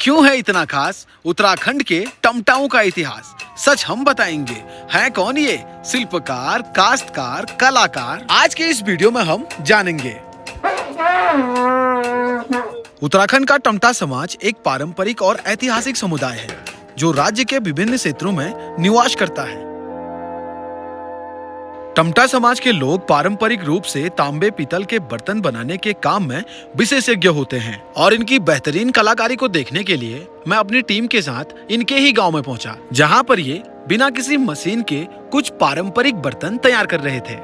क्यों है इतना खास उत्तराखंड के टमटाओं का इतिहास? सच हम बताएंगे। हैं कौन ये शिल्पकार, काश्तकार, कलाकार? आज के इस वीडियो में हम जानेंगे। उत्तराखंड का टमटा समाज एक पारंपरिक और ऐतिहासिक समुदाय है जो राज्य के विभिन्न क्षेत्रों में निवास करता है। टमटा समाज के लोग पारंपरिक रूप से तांबे पीतल के बर्तन बनाने के काम में विशेषज्ञ होते हैं और इनकी बेहतरीन कलाकारी को देखने के लिए मैं अपनी टीम के साथ इनके ही गांव में पहुंचा, जहां पर ये बिना किसी मशीन के कुछ पारंपरिक बर्तन तैयार कर रहे थे।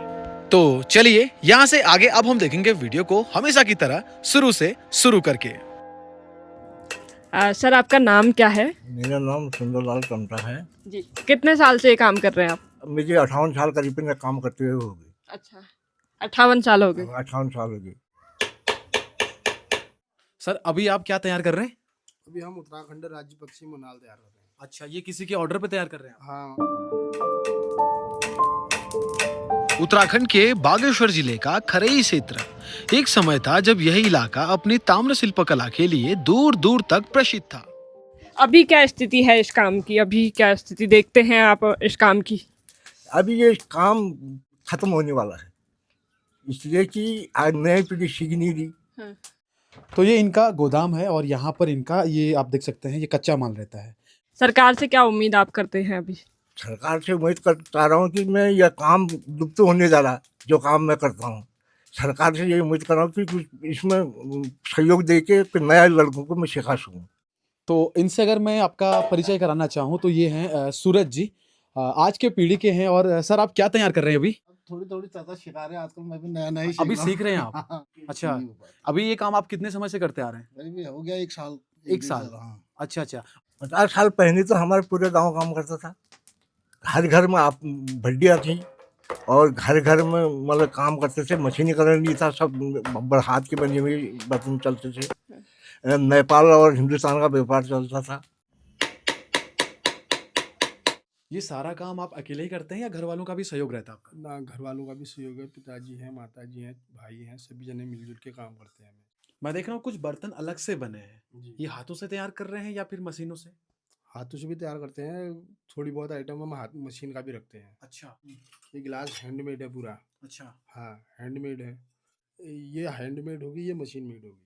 तो चलिए यहाँ से आगे अब हम देखेंगे वीडियो को हमेशा की तरह शुरू से शुरू करके। सर आपका नाम क्या है? मेरा नाम सुंदरलाल टमटा है जी। कितने साल से ये काम कर रहे हैं आप? मुझे 58 साल करीब का काम करते हुए होगी। अच्छा, 58 साल हो गए। 58 साल हो गए। सर अभी आप क्या तैयार कर रहे हैं? अभी हम उत्तराखंड राज्य पक्षी मुनाल तैयार कर रहे हैं। अच्छा, ये किसी के ऑर्डर पे तैयार कर रहे हैं? हाँ। उत्तराखंड के बागेश्वर जिले का खरई क्षेत्र एक समय था जब यह इलाका अपनी ताम्र शिल्पकला के लिए दूर दूर तक प्रसिद्ध था। अभी क्या स्थिति है इस काम की? अभी क्या स्थिति देखते हैं आप इस काम की? अभी ये काम खत्म होने वाला है, इसलिए कि आज नई पीढ़ी सीख नहीं रही। तो ये इनका गोदाम है और यहाँ पर इनका ये आप देख सकते हैं ये कच्चा माल रहता है। सरकार से क्या उम्मीद आप करते हैं अभी? सरकार से उम्मीद करता रहा हूँ कि मैं यह काम लुप्त होने जा रहा जो काम मैं करता हूँ। सरकार से ये उम्मीद कर रहा हूँ कि कुछ इसमें सहयोग दे के नया लड़कों को मैं सिखा सकूँ। तो इनसे अगर मैं आपका परिचय कराना चाहूँ तो ये हैं सूरज जी, आज के पीढ़ी के हैं। और सर आप क्या तैयार कर रहे हैं अभी? थोड़ी थोड़ी चाचा सिखा रहे हैं आजकल, मैं भी नया नया ही अभी रहा सीख रहे हैं हूँ। आप? अच्छा, अभी ये काम आप कितने समय से करते आ रहे हैं? करीब हो गया 1 साल। एक साल। हाँ। अच्छा अच्छा। 50 साल पहले तो हमारे पूरे गांव काम करता था। हर घर में आप भड्डियाँ थी और घर घर में मतलब काम करते थे। मशीनीकरण नहीं था, सब हाथ के बने हुए बर्तन चलते थे। नेपाल और हिंदुस्तान का व्यापार चलता था। ये सारा काम आप अकेले ही करते हैं या घर वालों का भी सहयोग रहता है आपका? ना, घर वालों का भी सहयोग है। पिताजी हैं, माताजी हैं, भाई हैं, सभी जने मिलजुल के काम करते हैं। मैं देख रहा हूँ कुछ बर्तन अलग से बने हैं। जी। ये हाथों से तैयार कर रहे हैं या फिर मशीनों से? हाथों से भी तैयार करते हैं। थोड़ी बहुत आइटम हम हाथ मशीन का भी रखते हैं। अच्छा ये गिलास हैंडमेड है पूरा। अच्छा। हाँ, हैंडमेड है। ये हैंडमेड होगी, ये मशीन मेड होगी।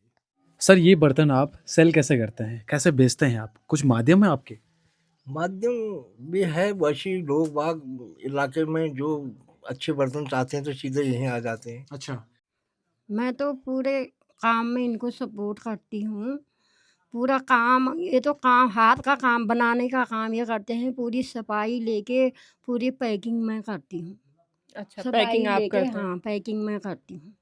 सर ये बर्तन आप सेल कैसे करते हैं, कैसे बेचते हैं आप? कुछ माध्यम है आपके? माध्यम भी है, वैसे लोग बाग इलाके में जो अच्छे बर्तन चाहते हैं तो सीधे यहीं आ जाते हैं। अच्छा। मैं तो पूरे काम में इनको सपोर्ट करती हूँ। पूरा काम, ये तो काम हाथ का काम, बनाने का काम ये करते हैं। पूरी सफाई लेके पूरी पैकिंग मैं करती हूँ। अच्छा, सफाई पैकिंग आप लेके, करते हैं? हाँ, पैकिंग मैं करती हूँ।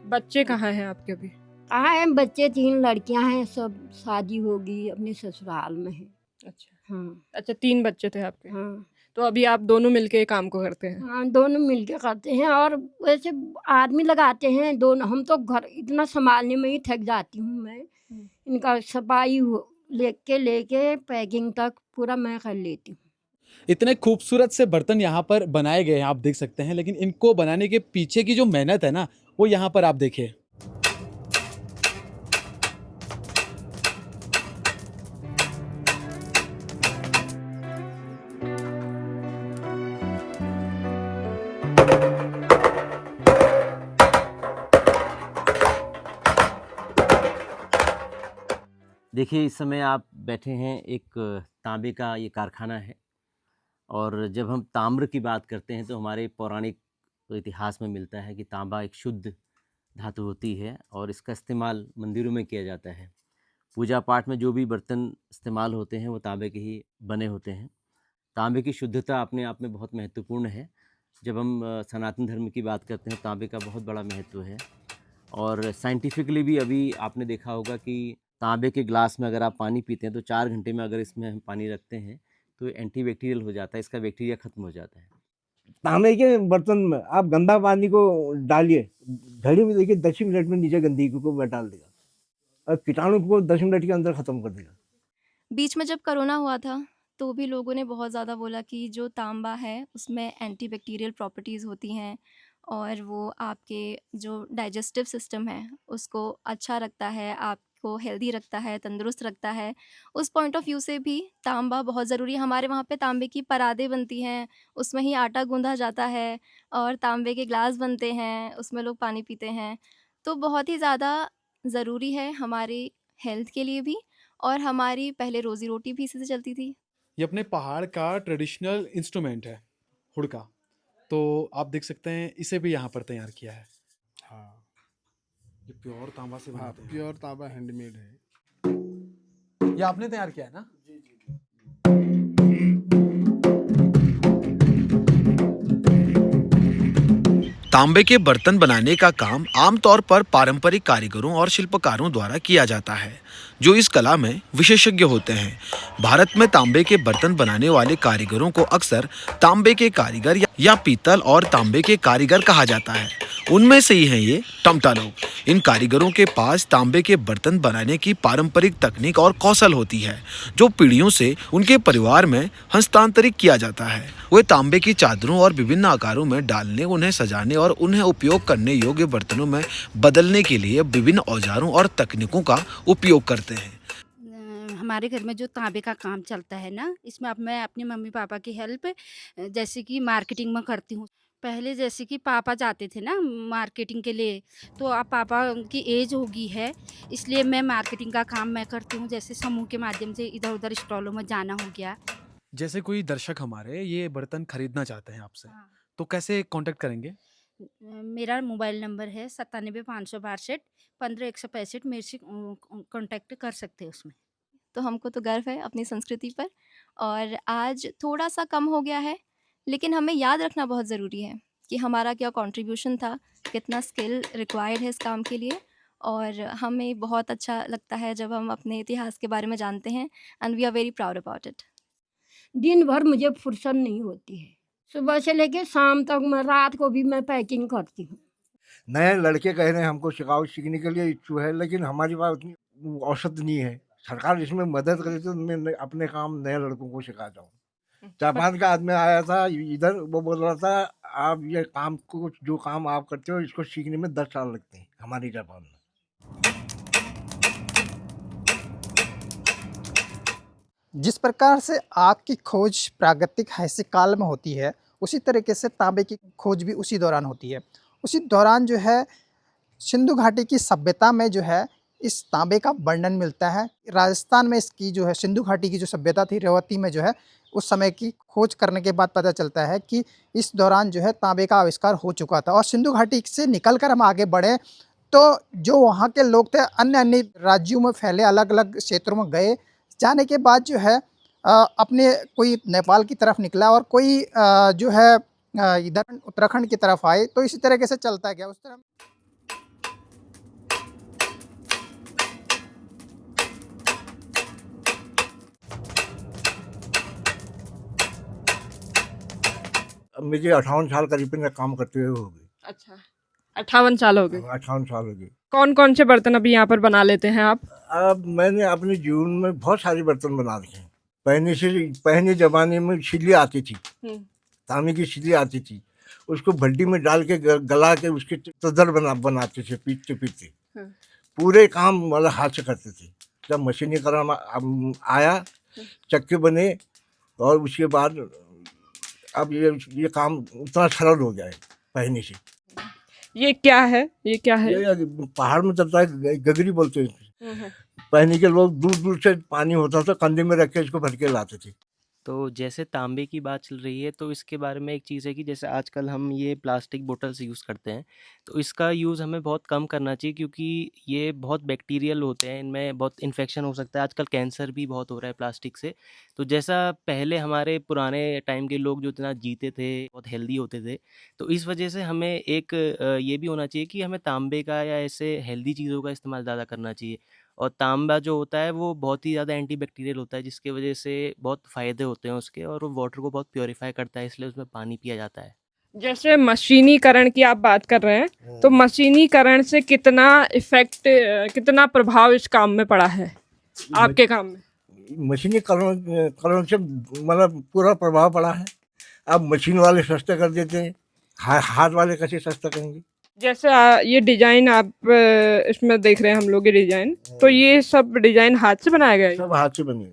बच्चे कहाँ हैं आपके अभी? कहाँ है बच्चे? 3 लड़कियां हैं, सब शादी होगी, अपने ससुराल में है। अच्छा हाँ अच्छा, 3 बच्चे थे आपके? हाँ तो अभी आप दोनों मिलके ये काम को करते हैं? हाँ, दोनों मिलके करते हैं। और वैसे आदमी लगाते हैं दोनों। हम तो घर इतना संभालने में ही थक जाती हूँ मैं। इनका सफाई लेके पैकिंग तक पूरा मैं कर लेती हूँ। इतने खूबसूरत से बर्तन यहाँ पर बनाए गए हैं, आप देख सकते हैं। लेकिन इनको बनाने के पीछे की जो मेहनत है ना, वो यहाँ पर आप देखिए। देखिए, इस समय आप बैठे हैं, एक तांबे का ये कारखाना है। और जब हम ताम्र की बात करते हैं तो हमारे पौराणिक इतिहास में मिलता है कि तांबा एक शुद्ध धातु होती है और इसका इस्तेमाल मंदिरों में किया जाता है। पूजा पाठ में जो भी बर्तन इस्तेमाल होते हैं वो तांबे के ही बने होते हैं। तांबे की शुद्धता अपने आप में बहुत महत्वपूर्ण है। जब हम सनातन धर्म की बात करते हैं, तांबे का बहुत बड़ा महत्व है। और साइंटिफिकली भी अभी आपने देखा होगा कि तांबे के ग्लास में अगर आप पानी पीते हैं तो 4 घंटे में अगर इसमें हम पानी रखते हैं तो एंटीबैक्टीरियल हो जाता है, इसका बैक्टीरिया खत्म हो जाता है। तांबे के बर्तन में आप गंदा पानी को डालिए, घड़ी में देखिए 10 मिनट में नीचे गंदगी को वह डाल देगा और कीटाणु को 10 मिनट के अंदर खत्म कर देगा। बीच में जब कोरोना हुआ था तो भी लोगों ने बहुत ज़्यादा बोला कि जो तांबा है उसमें एंटीबैक्टीरियल प्रॉपर्टीज़ होती हैं और वो आपके जो डाइजेस्टिव सिस्टम है उसको अच्छा रखता है, आपको हेल्दी रखता है, तंदुरुस्त रखता है। उस पॉइंट ऑफ व्यू से भी तांबा बहुत ज़रूरी है। हमारे वहाँ पे तांबे की परातें बनती हैं, उसमें ही आटा गूँधा जाता है और तांबे के ग्लास बनते हैं, उसमें लोग पानी पीते हैं। तो बहुत ही ज़्यादा ज़रूरी है हमारी हेल्थ के लिए भी, और हमारी पहले रोज़ी-रोटी भी इसी से चलती थी। ये अपने पहाड़ का ट्रेडिशनल इंस्ट्रूमेंट है, हुड़का। तो आप देख सकते हैं इसे भी यहाँ पर तैयार किया है। हाँ ये प्योर तांबा से हाँ, बनाते हैं। प्योर तांबा हैंडमेड है। ये आपने तैयार किया है ना? तांबे के बर्तन बनाने का काम आमतौर पर पारंपरिक कारीगरों और शिल्पकारों द्वारा किया जाता है, जो इस कला में विशेषज्ञ होते हैं। भारत में तांबे के बर्तन बनाने वाले कारीगरों को अक्सर तांबे के कारीगर या पीतल और तांबे के कारीगर कहा जाता है। उनमें से ही हैं ये टमटा लोग। इन कारीगरों के पास तांबे के बर्तन बनाने की पारंपरिक तकनीक और कौशल होती है, जो पीढ़ियों से उनके परिवार में हस्तांतरित किया जाता है। वे तांबे की चादरों और विभिन्न आकारों में डालने, उन्हें सजाने और उन्हें उपयोग करने योग्य बर्तनों में बदलने के लिए विभिन्न औजारों और तकनीकों का उपयोग करते हैं। हमारे घर में जो तांबे का काम चलता है ना, इसमें अब मैं अपने मम्मी पापा की हेल्प जैसे कि मार्केटिंग में करती हूँ। पहले जैसे कि पापा जाते थे ना मार्केटिंग के लिए, तो अब पापा की एज हो गई है, इसलिए मैं मार्केटिंग का काम मैं करती हूँ। जैसे समूह के माध्यम से इधर उधर स्टॉलों में जाना हो गया। जैसे कोई दर्शक हमारे ये बर्तन खरीदना चाहते हैं आपसे, हाँ। तो कैसे कांटेक्ट करेंगे? मेरा मोबाइल नंबर है 97 562 15 165। मेरे से कांटेक्ट कर सकते हैं उसमें। तो हमको तो गर्व है अपनी संस्कृति पर, और आज थोड़ा सा कम हो गया है, लेकिन हमें याद रखना बहुत ज़रूरी है कि हमारा क्या कंट्रीब्यूशन था, कितना स्किल रिक्वायर्ड है इस काम के लिए। और हमें बहुत अच्छा लगता है जब हम अपने इतिहास के बारे में जानते हैं, and we are very proud about it. दिन भर मुझे फुर्सत नहीं होती है, सुबह से लेके शाम तक, मैं रात को भी मैं पैकिंग करती हूँ। नए लड़के कह रहे हैं हमको सिखाओ, सीखने के लिए इच्छुक है, लेकिन हमारी पास उतनी औसत नहीं है। सरकार इसमें मदद करे तो मैं अपने काम नए लड़कों को सिखाता हूँ। जापान का आदमी आया था इधर, वो बोल रहा था आप ये काम को, जो काम आप करते हो इसको सीखने में 10 साल लगते हैं हमारी जापान में। जिस प्रकार से आग की खोज प्रागैतिक हास्य काल में होती है, उसी तरीके से तांबे की खोज भी उसी दौरान होती है। उसी दौरान जो है सिंधु घाटी की सभ्यता में जो है इस तांबे का वर्णन मिलता है। राजस्थान में इसकी जो है सिंधु घाटी की जो सभ्यता थी, रेवती में जो है उस समय की खोज करने के बाद पता चलता है कि इस दौरान जो है तांबे का आविष्कार हो चुका था। और सिंधु घाटी से निकलकर हम आगे बढ़े तो जो वहाँ के लोग थे अन्य अन्य राज्यों में फैले, अलग अलग क्षेत्रों में गए। जाने के बाद जो है अपने कोई नेपाल की तरफ निकला और कोई जो है इधर उत्तराखंड की तरफ आए, तो इसी तरीके से चलता गया उस तरह। अब मुझे 58 साल करीबन काम करते हुए हो गए। अच्छा, 58 साल हो गए। 58 साल हो गए। कौन कौन से बर्तन अभी यहाँ पर बना लेते हैं आप? अब मैंने अपने जीवन में बहुत सारे बर्तन बना रखे हैं। पहले ज़माने में छिल्ली आती थी, तांबे की छिल्ली आती थी, उसको भट्टी में डाल के गला के उसके चद्दर बनाते थे, पीटते पीटते। पूरे काम मतलब हाथ से करते थे। जब मशीनीकरण आया, चक्के बने, और उसके बाद अब ये काम उतना सरल हो गया है पहले से। ये क्या है? ये क्या है? ये पहाड़ में चलता है, गगरी बोलते हैं। पहले के लोग दूर दूर से पानी होता था, कंधे में रख के इसको भर के लाते थे। तो जैसे तांबे की बात चल रही है, तो इसके बारे में एक चीज़ है कि जैसे आजकल हम ये प्लास्टिक बोतल्स यूज़ करते हैं, तो इसका यूज़ हमें बहुत कम करना चाहिए, क्योंकि ये बहुत बैक्टीरियल होते हैं, इनमें बहुत इन्फेक्शन हो सकता है। आजकल कैंसर भी बहुत हो रहा है प्लास्टिक से। तो जैसा पहले हमारे पुराने टाइम के लोग जो इतना जीते थे, बहुत हेल्दी होते थे, तो इस वजह से हमें एक ये भी होना चाहिए कि हमें तांबे का या ऐसे हेल्दी चीज़ों का इस्तेमाल ज़्यादा करना चाहिए। और तांबा जो होता है वो बहुत ही ज़्यादा एंटीबैक्टीरियल होता है, जिसकी वजह से बहुत फ़ायदे होते हैं उसके, और वो वाटर को बहुत प्योरीफाई करता है, इसलिए उसमें पानी पिया जाता है। जैसे मशीनीकरण की आप बात कर रहे हैं, तो मशीनीकरण से कितना इफेक्ट, कितना प्रभाव इस काम में पड़ा है, आपके काम में? मशीनीकरण से मतलब पूरा प्रभाव पड़ा है। अब मशीन वाले सस्ते कर देते हैं, हाथ वाले कैसे सस्ता करेंगे। जैसे ये डिजाइन आप इसमें देख रहे हैं हम लोग ये डिजाइन, तो ये सब डिजाइन हाथ से बनाया गया है? सब हाथ से बने।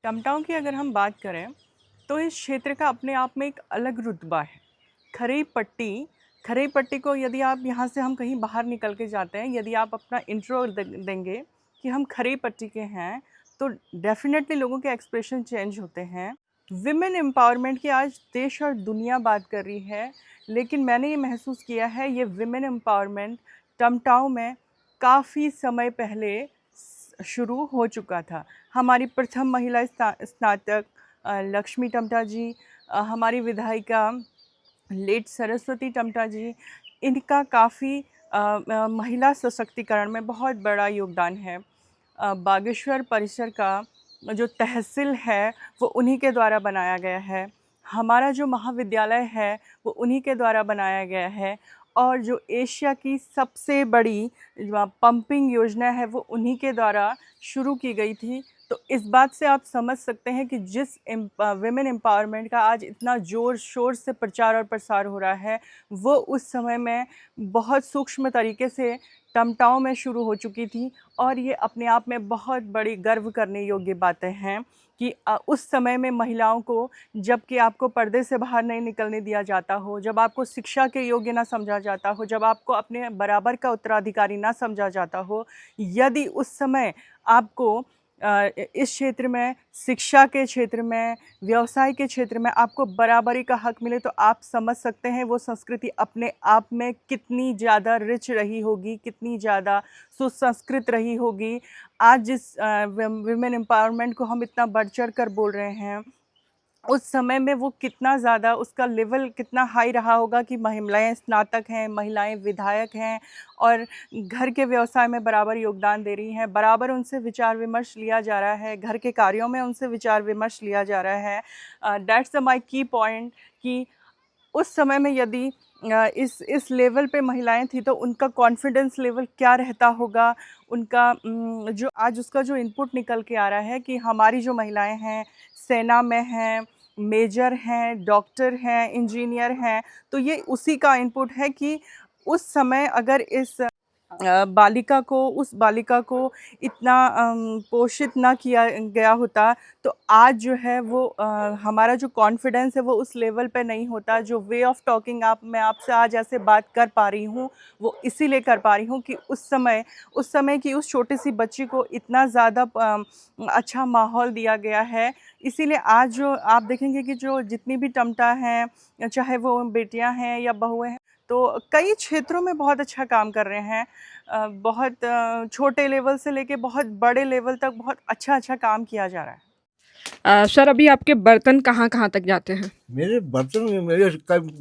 टमटाऊ की अगर हम बात करें तो इस क्षेत्र का अपने आप में एक अलग रुतबा है। खरई पट्टी को यदि आप यहाँ से हम कहीं बाहर निकल के जाते हैं, यदि आप अपना इंट्रो देंगे कि हम खरई पट्टी के हैं, तो डेफिनेटली लोगों के एक्सप्रेशन चेंज होते हैं। विमेन एम्पावरमेंट की आज देश और दुनिया बात कर रही है, लेकिन मैंने ये महसूस किया है ये विमेन एम्पावरमेंट टमटाऊ में काफ़ी समय पहले शुरू हो चुका था। हमारी प्रथम महिला स्नातक लक्ष्मी टमटा जी, हमारी विधायिका लेट सरस्वती टमटा जी, इनका काफ़ी महिला सशक्तिकरण में बहुत बड़ा योगदान है। बागेश्वर परिसर का जो तहसील है वो उन्हीं के द्वारा बनाया गया है। हमारा जो महाविद्यालय है वो उन्हीं के द्वारा बनाया गया है, और जो एशिया की सबसे बड़ी पंपिंग योजना है वो उन्हीं के द्वारा शुरू की गई थी। तो इस बात से आप समझ सकते हैं कि जिस विमेन एम्पावरमेंट का आज इतना ज़ोर शोर से प्रचार और प्रसार हो रहा है, वो उस समय में बहुत सूक्ष्म तरीके से टमटाऊ में शुरू हो चुकी थी। और ये अपने आप में बहुत बड़ी गर्व करने योग्य बातें हैं कि उस समय में महिलाओं को, जबकि आपको पर्दे से बाहर नहीं निकलने दिया जाता हो, जब आपको शिक्षा के योग्य ना समझा जाता हो, जब आपको अपने बराबर का उत्तराधिकारी ना समझा जाता हो, यदि उस समय आपको इस क्षेत्र में, शिक्षा के क्षेत्र में, व्यवसाय के क्षेत्र में आपको बराबरी का हक मिले, तो आप समझ सकते हैं वो संस्कृति अपने आप में कितनी ज़्यादा रिच रही होगी, कितनी ज़्यादा सुसंस्कृत रही होगी। आज जिस विमेन एम्पावरमेंट को हम इतना बढ़ चढ़ कर बोल रहे हैं, उस समय में वो कितना ज़्यादा, उसका लेवल कितना हाई रहा होगा कि महिलाएं स्नातक हैं, महिलाएं विधायक हैं और घर के व्यवसाय में बराबर योगदान दे रही हैं, बराबर उनसे विचार विमर्श लिया जा रहा है, घर के कार्यों में उनसे विचार विमर्श लिया जा रहा है। दैट्स माई की पॉइंट कि उस समय में यदि इस लेवल पे महिलाएं थी तो उनका कॉन्फिडेंस लेवल क्या रहता होगा, उनका जो आज उसका जो इनपुट निकल के आ रहा है कि हमारी जो महिलाएं हैं सेना में हैं, मेजर हैं, डॉक्टर हैं, इंजीनियर हैं, तो ये उसी का इनपुट है कि उस समय अगर इस उस बालिका को इतना पोषित ना किया गया होता तो आज जो है वो हमारा जो कॉन्फिडेंस है वो उस लेवल पे नहीं होता। जो वे ऑफ टॉकिंग मैं आपसे आज ऐसे बात कर पा रही हूँ वो इसीलिए कर पा रही हूँ कि उस समय की उस छोटी सी बच्ची को इतना ज़्यादा अच्छा माहौल दिया गया है। इसीलिए आज जो आप देखेंगे कि जो जितनी भी टमटा हैं, चाहे वो बेटियां हैं या बहुएं हैं, तो कई क्षेत्रों में बहुत अच्छा काम कर रहे हैं। बहुत छोटे लेवल से लेके बहुत बड़े लेवल तक बहुत अच्छा काम किया जा रहा है। सर अभी आपके बर्तन कहाँ तक जाते हैं? मेरे बर्तन मेरे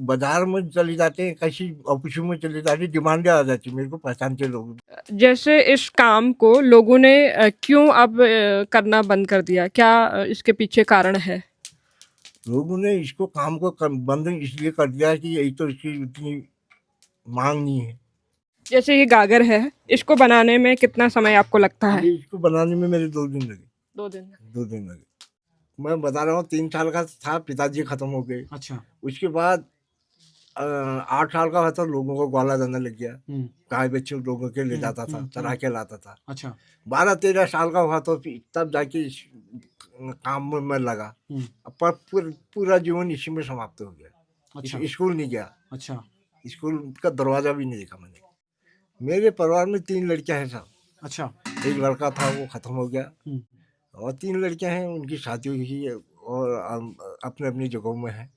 बाजार में चले जाते हैं, किसी ऑफिस में चले जाते, डिमांडें आ जाती मेरे को, पहचानते लोग। जैसे इस काम को लोगों ने क्यों अब करना बंद कर दिया, क्या इसके पीछे कारण है? लोगों ने इसको काम को बंद इसलिए कर दिया कि यही तो इसकी उतनी मांग नहीं है। जैसे ये गागर है, इसको बनाने में कितना समय आपको लगता है? इसको बनाने में मेरे 2 दिन लगे। 2 दिन? 2 दिन लगे। मैं बता रहा हूँ 3 साल का था, पिताजी खत्म हो गए। अच्छा। उसके बाद 8 साल का हुआ तो लोगों को ग्वाला देने लग गया, गाय बच्चे लोगों के ले जाता था, चरा के लाता था। अच्छा। 12-13 साल का हुआ तो तब जाके काम में मैं लगा। पर पूरा जीवन इसी में समाप्त हो गया। अच्छा। स्कूल नहीं गया। अच्छा। स्कूल का दरवाजा भी नहीं देखा मैंने। मेरे परिवार में 3 लड़कियां हैं साहब। अच्छा। एक लड़का था वो खत्म हो गया और 3 लड़कियां हैं, उनकी शादी हुई है और अपने अपनी जगहों में है।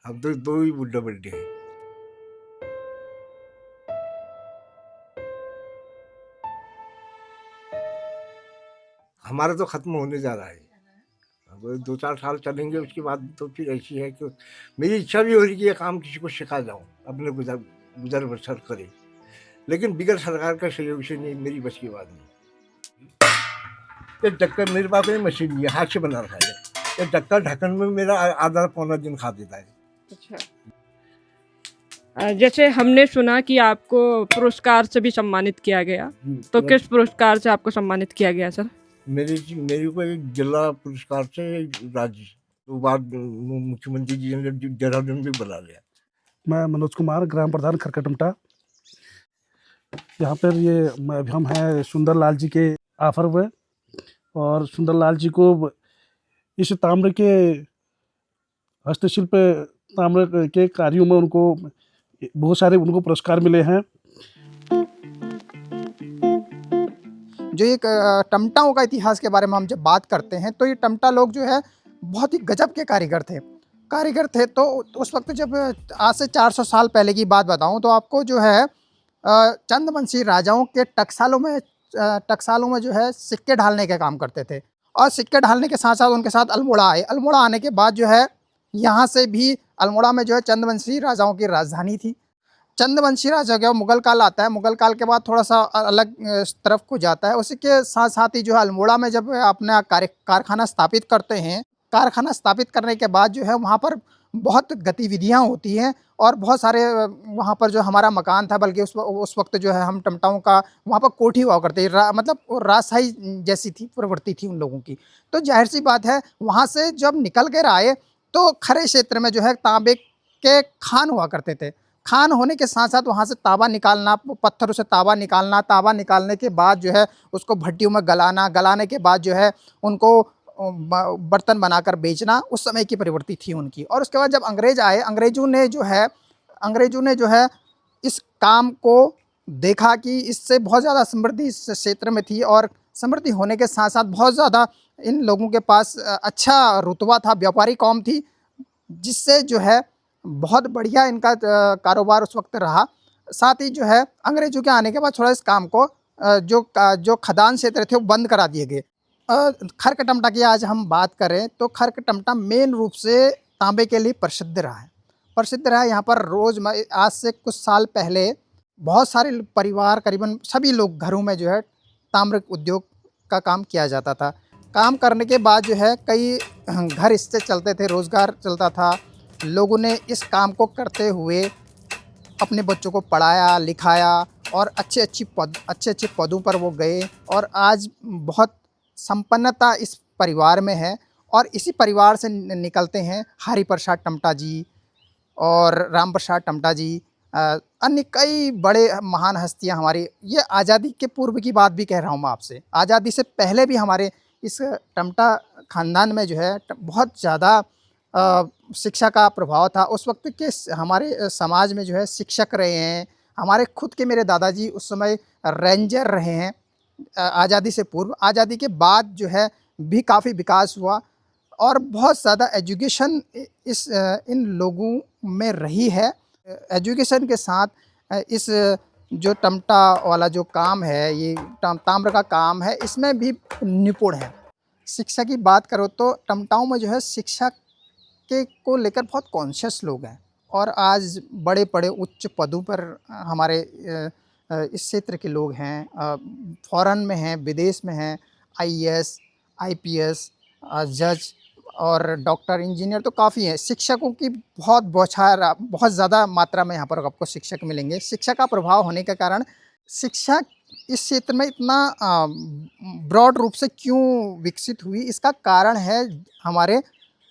हम तो 2 ही बुढ़े बड्डे हैं। हमारा तो खत्म होने जा रहा है, अब 2-4 साल चलेंगे, उसके बाद तो फिर ऐसी है कि मेरी इच्छा भी हो रही है कि ये काम किसी को सिखा जाऊँ, अपने गुजर बसर करे, लेकिन बिगड़ सरकार का सहयोग से नहीं, मेरी बस की बात नहीं। ये डक्कर मेरे पास में मशीन नहीं है, हाथ से बना रखा है। ये डक्कर ढक्कन में मेरा आधा पौना दिन खा देता है। अच्छा। जैसे हमने सुना कि आपको पुरस्कार से भी सम्मानित किया गया, तो किस पुरस्कार से आपको सम्मानित किया गया सर? मेरी को एक जिला पुरस्कार से राज्य, तो बाद मुख्यमंत्री जी ने देहरादून भी बुला लिया। मैं मनोज कुमार, ग्राम प्रधान खरकटमटा। यहाँ पर हम हैं सुंदरलाल जी के ऑफर हुए, और सुंदरलाल जी को इस ताम्र के हस्तशिल्प ताम्र के कार्यों में उनको बहुत सारे पुरस्कार मिले हैं। जो एक टमटाओं का इतिहास के बारे में हम जब बात करते हैं तो ये टमटा लोग जो है बहुत ही गजब के कारीगर थे। तो उस वक्त जब आज से 400 साल पहले की बात बताऊं तो आपको जो है चंदवंशी राजाओं के टकसालों में जो है सिक्के ढालने का काम करते थे, और सिक्के ढालने के साथ साथ उनके साथ अल्मोड़ा आए। अल्मोड़ा आने के बाद जो है यहाँ से भी अल्मोड़ा में जो है चंदवंशी राजाओं की राजधानी थी। चंदवंशी राजा का मुगल काल आता है, मुगल काल के बाद थोड़ा सा अलग तरफ को जाता है। उसी के साथ साथ ही जो है अल्मोड़ा में जब अपना कारखाना स्थापित करते हैं, कारखाना स्थापित करने के बाद जो है वहाँ पर बहुत गतिविधियाँ होती हैं, और बहुत सारे वहाँ पर जो हमारा मकान था, बल्कि उस वक्त जो है हम टमटाओं का वहाँ पर कोठी हुआ करते, मतलब राजशाही जैसी थी, प्रवृत्ति थी उन लोगों की। तो जाहिर सी बात है वहाँ से जब निकल कर आए तो खरे क्षेत्र में जो है तांबे के खान हुआ करते थे। खान होने के साथ साथ वहाँ से तांबा निकालना, पत्थरों से तांबा निकालने के बाद जो है उसको भट्टियों में गलाने के बाद जो है उनको बर्तन बनाकर बेचना, उस समय की प्रवृत्ति थी उनकी। और उसके बाद जब अंग्रेज आए, अंग्रेजों ने जो है इस काम को देखा कि इससे बहुत ज़्यादा समृद्धि इस क्षेत्र में थी, और समृद्धि होने के साथ साथ बहुत ज़्यादा इन लोगों के पास अच्छा रुतबा था, व्यापारी कौम थी, जिससे जो है बहुत बढ़िया इनका कारोबार उस वक्त रहा। साथ ही जो है अंग्रेजों के आने के बाद थोड़ा इस काम को जो खदान क्षेत्र थे वो बंद करा दिए गए। खरकटमटा की आज हम बात करें तो खरकटमटा मेन रूप से तांबे के लिए प्रसिद्ध रहा है। यहाँ पर रोज़ आज से कुछ साल पहले बहुत सारे परिवार, करीबन सभी लोग घरों में जो है ताम्र उद्योग का काम किया जाता था। काम करने के बाद जो है कई घर इससे चलते थे, रोज़गार चलता था। लोगों ने इस काम को करते हुए अपने बच्चों को पढ़ाया लिखाया, और अच्छे पदों पर वो गए, और आज बहुत संपन्नता इस परिवार में है। और इसी परिवार से निकलते हैं हरि प्रसाद टमटा जी और राम प्रसाद टमटा जी, अन्य कई बड़े महान हस्तियां हमारी। ये आज़ादी के पूर्व की बात भी कह रहा हूँ मैं आपसे, आज़ादी से पहले भी हमारे इस टमटा ख़ानदान में जो है बहुत ज़्यादा शिक्षा का प्रभाव था। उस वक्त के हमारे समाज में जो है शिक्षक रहे हैं। हमारे खुद के मेरे दादाजी उस समय रेंजर रहे हैं आज़ादी से पूर्व। आज़ादी के बाद जो है भी काफ़ी विकास हुआ, और बहुत ज़्यादा एजुकेशन इन लोगों में रही है। एजुकेशन के साथ इस जो टमटा वाला जो काम है, ये ताम्र का काम है, इसमें भी निपुण है। शिक्षा की बात करो तो टमटाओं में जो है शिक्षा के को लेकर बहुत कॉन्शियस लोग हैं, और आज बड़े बड़े उच्च पदों पर हमारे इस क्षेत्र के लोग हैं, फॉरेन में हैं, विदेश में हैं, IAS, IPS, जज और डॉक्टर, इंजीनियर तो काफ़ी हैं। शिक्षकों की बहुत बौछार, बहुत ज़्यादा मात्रा में यहाँ पर आपको शिक्षक मिलेंगे। शिक्षा का प्रभाव होने के कारण शिक्षा इस क्षेत्र में इतना ब्रॉड रूप से क्यों विकसित हुई, इसका कारण है हमारे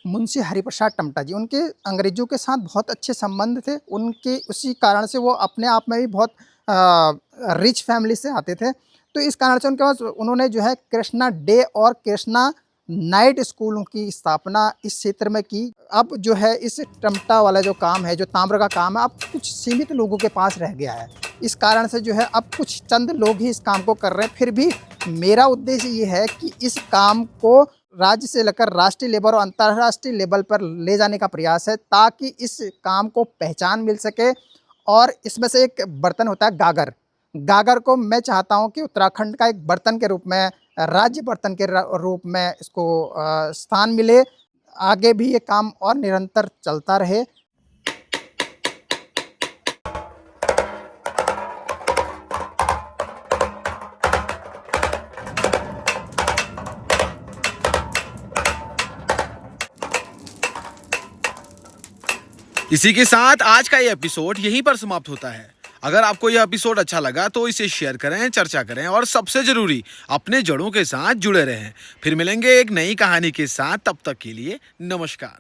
मुंशी हरिप्रसाद टमटा जी। उनके अंग्रेज़ों के साथ बहुत अच्छे संबंध थे, उनके उसी कारण से वो अपने आप में भी बहुत रिच फैमिली से आते थे। तो इस कारण से उनके पास उन्होंने जो है कृष्णा डे और कृष्णा नाइट स्कूलों की स्थापना इस क्षेत्र में की। अब जो है इस टमटा वाला जो काम है, जो ताम्र का काम है, अब कुछ सीमित लोगों के पास रह गया है। इस कारण से जो है अब कुछ चंद लोग ही इस काम को कर रहे हैं। फिर भी मेरा उद्देश्य ये है कि इस काम को राज्य से लेकर राष्ट्रीय लेवल और अंतर्राष्ट्रीय लेवल पर ले जाने का प्रयास है, ताकि इस काम को पहचान मिल सके। और इसमें से एक बर्तन होता है गागर। गागर को मैं चाहता हूं कि उत्तराखंड का एक बर्तन के रूप में, राज्य बर्तन के रूप में इसको स्थान मिले। आगे भी ये काम और निरंतर चलता रहे। इसी के साथ आज का ये एपिसोड यहीं पर समाप्त होता है। अगर आपको यह एपिसोड अच्छा लगा तो इसे शेयर करें, चर्चा करें और सबसे जरूरी अपने जड़ों के साथ जुड़े रहें। फिर मिलेंगे एक नई कहानी के साथ, तब तक के लिए नमस्कार।